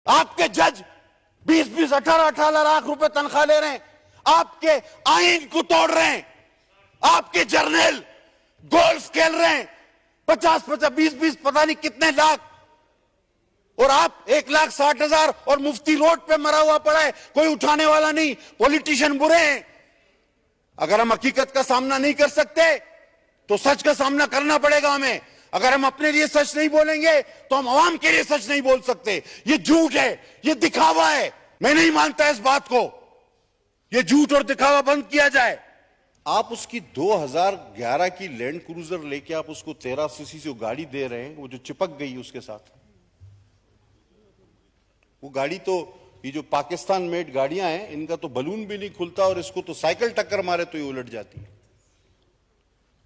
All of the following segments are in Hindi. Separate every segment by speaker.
Speaker 1: आपके जज 20-20, 18-18 लाख रुपए तनख्वाह ले रहे हैं, आपके आईन को तोड़ रहे हैं, आपके जर्नल गोल्फ खेल रहे हैं 50-50, 20-20 पता नहीं कितने लाख, और आप 1,60,000 और मुफ्ती रोड पे मरा हुआ पड़ा है, कोई उठाने वाला नहीं। पॉलिटिशियन बुरे हैं। अगर हम हकीकत का सामना नहीं कर सकते तो सच का सामना करना पड़ेगा हमें। अगर हम अपने लिए सच नहीं बोलेंगे तो हम आवाम के लिए सच नहीं बोल सकते। ये झूठ है, ये दिखावा है। मैं नहीं मानता इस बात को। ये झूठ और दिखावा बंद किया जाए। आप उसकी 2011 की लैंड क्रूजर लेके आप उसको 13 सीसी से गाड़ी दे रहे हैं, वो जो चिपक गई उसके साथ, वो गाड़ी तो, ये जो पाकिस्तान मेड गाड़ियां हैं, इनका तो बलून भी नहीं खुलता और इसको तो साइकिल टक्कर मारे तो ये उलट जाती है।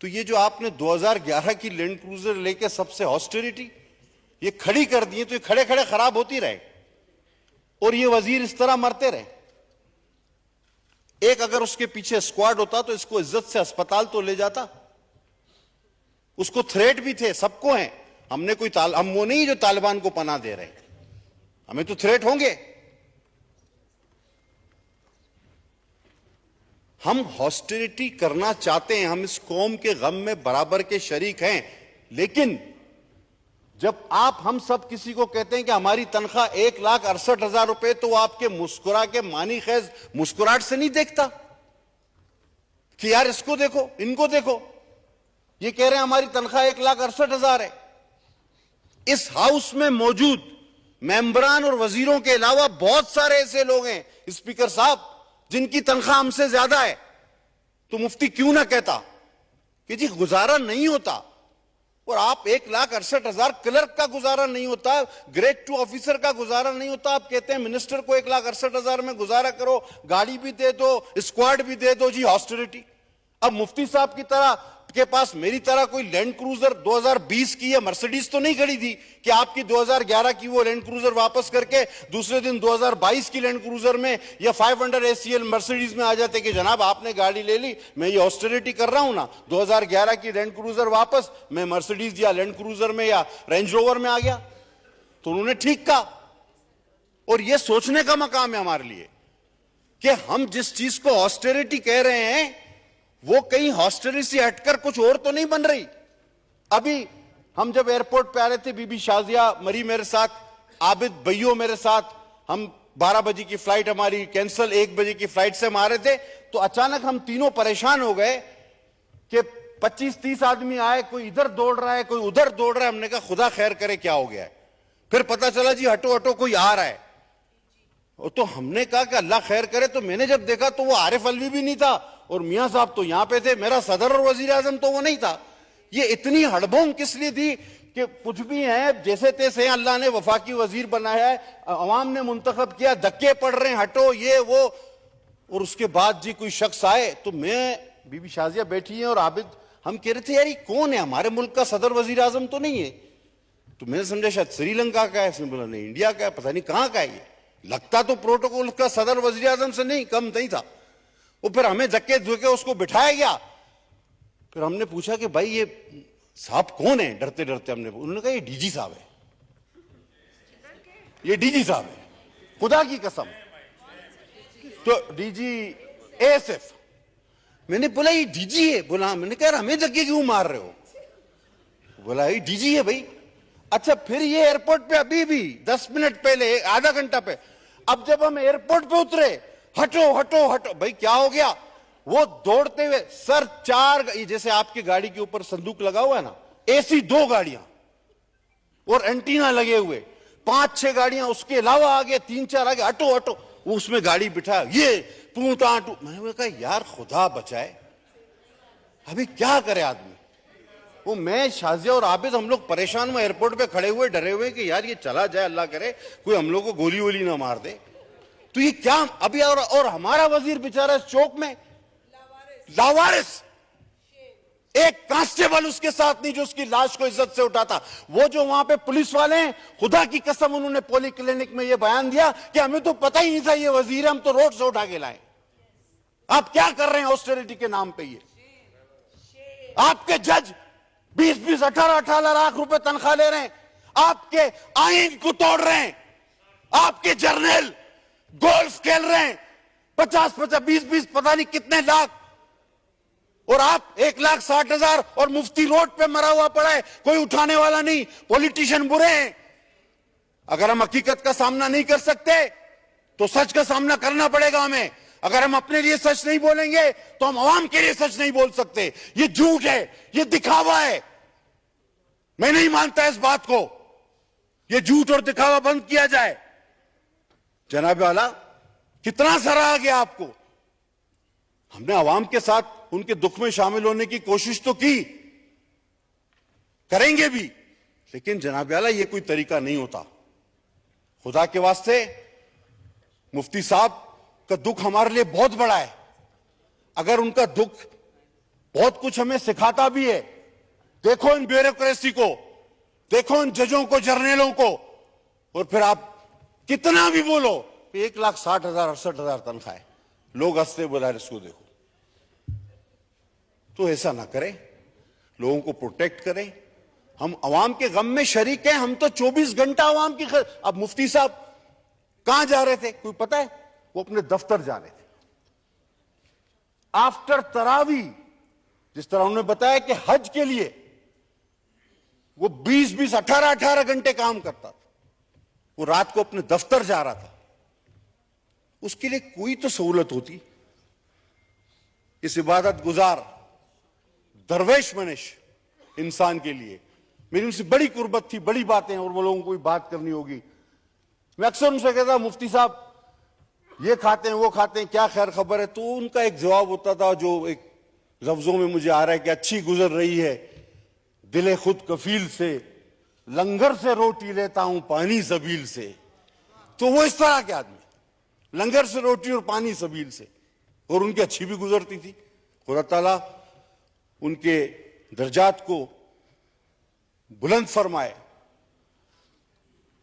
Speaker 1: तो ये जो आपने 2011 की लैंड क्रूजर लेके सबसे ऑस्टेरिटी ये खड़ी कर दी है, तो ये खड़े खड़े खराब होती रहे और ये वजीर इस तरह मरते रहे। एक अगर उसके पीछे स्क्वाड होता तो इसको इज्जत से अस्पताल तो ले जाता। उसको थ्रेट भी थे, सबको हैं। हमने कोई हम वो नहीं जो तालिबान को पनाह दे रहे हैं, हमें तो थ्रेट होंगे। हम हॉस्टिलिटी करना चाहते हैं, हम इस कौम के गम में बराबर के शरीक हैं, लेकिन जब आप हम सब किसी को कहते हैं कि हमारी तनख्वाह 1,68,000 रुपए, तो आपके मुस्कुरा के मानी खैज मुस्कुराहट से नहीं देखता कि यार इसको देखो, इनको देखो, ये कह रहे हैं हमारी तनख्वाह 1,68,000 है। इस हाउस में मौजूद मेंबरान और वजीरों के अलावा बहुत सारे ऐसे लोग हैं स्पीकर साहब जिनकी तनख्वाह हमसे ज्यादा है। तो मुफ्ती क्यों ना कहता कि जी गुजारा नहीं होता, और आप 1,68,000 क्लर्क का गुजारा नहीं होता, ग्रेड 2 ऑफिसर का गुजारा नहीं होता, आप कहते हैं मिनिस्टर को 1,68,000 में गुजारा करो, गाड़ी भी दे दो, स्क्वाड भी दे दो, जी हॉस्टिलिटी। अब मुफ्ती साहब की तरह के पास मेरी तरह कोई लैंड क्रूजर 2020 की या मर्सिडीज तो नहीं खड़ी थी कि आपकी 2011 की वो लैंड क्रूजर वापस करके दूसरे दिन 2022 की लैंड क्रूजर में या 500 ACL मर्सिडीज में आ जाते कि जनाब आपने गाड़ी ले ली, मैं ये ऑस्टेरिटी कर रहा हूं ना, 2011 की लैंड क्रूजर वापस, मैं मर्सिडीज या लैंड क्रूजर में या रेंज रोवर में आ गया। तो उन्होंने ठीक कहा। और ये सोचने का मकाम है हमारे लिए कि हम जिस चीज को ऑस्टेरिटी कह रहे हैं वो कहीं हॉस्टेलिटी से हटकर कुछ और तो नहीं बन रही। अभी हम जब एयरपोर्ट पे आ रहे थे, बीबी शाजिया मरी मेरे साथ, आबिद भैयो मेरे साथ, हम 12 बजे की फ्लाइट हमारी कैंसिल, 1 बजे की फ्लाइट से हम आ रहे थे, तो अचानक हम तीनों परेशान हो गए कि 25-30 आदमी आए, कोई इधर दौड़ रहा है, कोई उधर दौड़ रहा है। हमने कहा खुदा खैर करे क्या हो गया है। फिर पता चला जी हटो हटो कोई आ रहा है। तो हमने कहा कि अल्लाह खैर करे। तो मैंने जब देखा तो वो आरिफ अलवी भी नहीं था और मियां साहब तो यहां पे थे, मेरा सदर और वजीर आजम तो वो नहीं था। ये इतनी हड़बोंग किस लिए थी कि कुछ भी है जैसे तैसे, अल्लाह ने वफाकी वजीर बनाया है, अवाम ने मुंतखब किया, धक्के पड़ रहे हैं, हटो ये वो। और उसके बाद जी कोई शख्स आए, तो मैं, बीबी शाजिया बैठी है और आबिद, हम कह रहे थे यार ये कौन है, हमारे मुल्क का सदर वजीर आजम तो नहीं है। तो मैंने समझा शायद श्रीलंका का है, इसने बोला नहीं इंडिया का है, पता नहीं कहां का है ये, लगता तो प्रोटोकॉल का सदर वजीर आजम से नहीं कम नहीं था। वो फिर हमें धक्के धुके उसको बिठाया गया। फिर हमने पूछा कि भाई ये साहब कौन है, डरते डरते हमने, उन्होंने कहा ये डीजी साहब है, ये डीजी साहब है, खुदा की कसम। तो डीजी ASF। मैंने बोला ये डीजी है, बोला, मैंने कहा हमें धक्के क्यों मार रहे हो, बोला ये डीजी है भाई। अच्छा, फिर ये एयरपोर्ट पे अभी भी 10 मिनट पहले, आधा घंटा पे, अब जब हम एयरपोर्ट पे उतरे, हटो हटो हटो, भाई क्या हो गया। वो दौड़ते हुए सर 4, जैसे आपकी गाड़ी के ऊपर संदूक लगा हुआ है ना, AC 2 गाड़ियां और एंटीना लगे हुए 5-6 गाड़ियां, उसके अलावा आगे 3-4 आगे, हटो हटो, वो उसमें गाड़ी बिठा, ये पूटा टू। मैंने कहा यार खुदा बचाए, अभी क्या करे आदमी। वो मैं, शाजिया और आबिद, हम लोग परेशान हुए, एयरपोर्ट पे खड़े हुए डरे हुए कि यार ये चला जाए, अल्लाह करे कोई हम लोग को गोली वोली ना मार दे। तो ये क्या अभी, और हमारा वजीर बेचारा चौक में लावारिस, एक कांस्टेबल उसके साथ नहीं जो उसकी लाश को इज्जत से उठाता। वो जो वहां पे पुलिस वाले हैं, खुदा की कसम, उन्होंने पॉली क्लिनिक में ये बयान दिया कि हमें तो पता ही नहीं था ये वजीर, हम तो रोड से उठा के लाए। आप क्या कर रहे हैं ऑस्टेरिटी के नाम पे। ये आपके जज 20-20, 18-18 लाख रुपए तनख्वाह ले रहे हैं, आपके आईन को तोड़ रहे हैं, आप आपके जर्नल गोल्फ खेल रहे हैं 50-50 20-20 पता नहीं कितने लाख, और आप 1,60,000 और मुफ्ती रोड पे मरा हुआ पड़ा है, कोई उठाने वाला नहीं। पॉलिटिशियन बुरे हैं। अगर हम हकीकत का सामना नहीं कर सकते तो सच का सामना करना पड़ेगा हमें। अगर हम अपने लिए सच नहीं बोलेंगे तो हम आवाम के लिए सच नहीं बोल सकते। ये झूठ है, ये दिखावा है। मैं नहीं मानता इस बात को। ये झूठ और दिखावा बंद किया जाए। जनाब आला, कितना सराहा गया आपको। हमने आवाम के साथ उनके दुख में शामिल होने की कोशिश तो की, करेंगे भी, लेकिन जनाब आला ये कोई तरीका नहीं होता। खुदा के वास्ते मुफ्ती साहब का दुख हमारे लिए बहुत बड़ा है। अगर उनका दुख बहुत कुछ हमें सिखाता भी है, देखो इन ब्यूरोक्रेसी को, देखो इन जजों को, जर्नलों को, और फिर आप कितना भी बोलो 1,60,000 68,000 तनख्वाह है, लोग हंसते बुला इसको देखो। तो ऐसा ना करें, लोगों को प्रोटेक्ट करें। हम अवाम के गम में शरीक हैं। हम तो 24 घंटा अवाम की अब मुफ्ती साहब कहां जा रहे थे कोई पता है? वो अपने दफ्तर जा रहे थे आफ्टर तरावी। जिस तरह उन्होंने बताया कि हज के लिए वो 20-20 18-18 घंटे काम करता था, वो रात को अपने दफ्तर जा रहा था। उसके लिए कोई तो सहूलत होती। इस इबादत गुजार दरवेश मनिश इंसान के लिए मेरी उनसे बड़ी कुर्बत थी, बड़ी बातें, और वो लोगों को भी बात करनी होगी। मैं अक्सर उनसे कहता मुफ्ती साहब ये खाते हैं, वो खाते हैं, क्या खैर खबर है? तो उनका एक जवाब होता था जो एक लफ्जों में मुझे आ रहा है कि अच्छी गुजर रही है, दिले खुद कफील से, लंगर से रोटी लेता हूं पानी सबील से। तो वो इस तरह के आदमी, लंगर से रोटी और पानी सबील से, और उनकी अच्छी भी गुजरती थी। खुदा ताला उनके दर्जात को बुलंद फरमाए,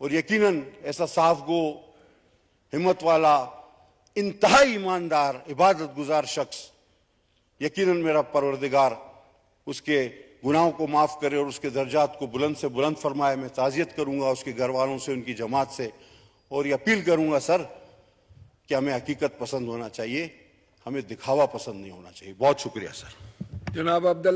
Speaker 1: और यकीनन ऐसा साफ गो, हिम्मत वाला, इंतहाई ईमानदार, इबादत गुजार शख्स, यकीनन मेरा परवरदिगार उसके गुनाहों को माफ करे और उसके दर्जात को बुलंद से बुलंद फरमाए। मैं ताज़ियत करूंगा उसके घर वालों से, उनकी जमात से, और ये अपील करूंगा सर कि हमें हकीकत पसंद होना चाहिए, हमें दिखावा पसंद नहीं होना चाहिए। बहुत शुक्रिया सर।
Speaker 2: जनाब अब्दुल्ला।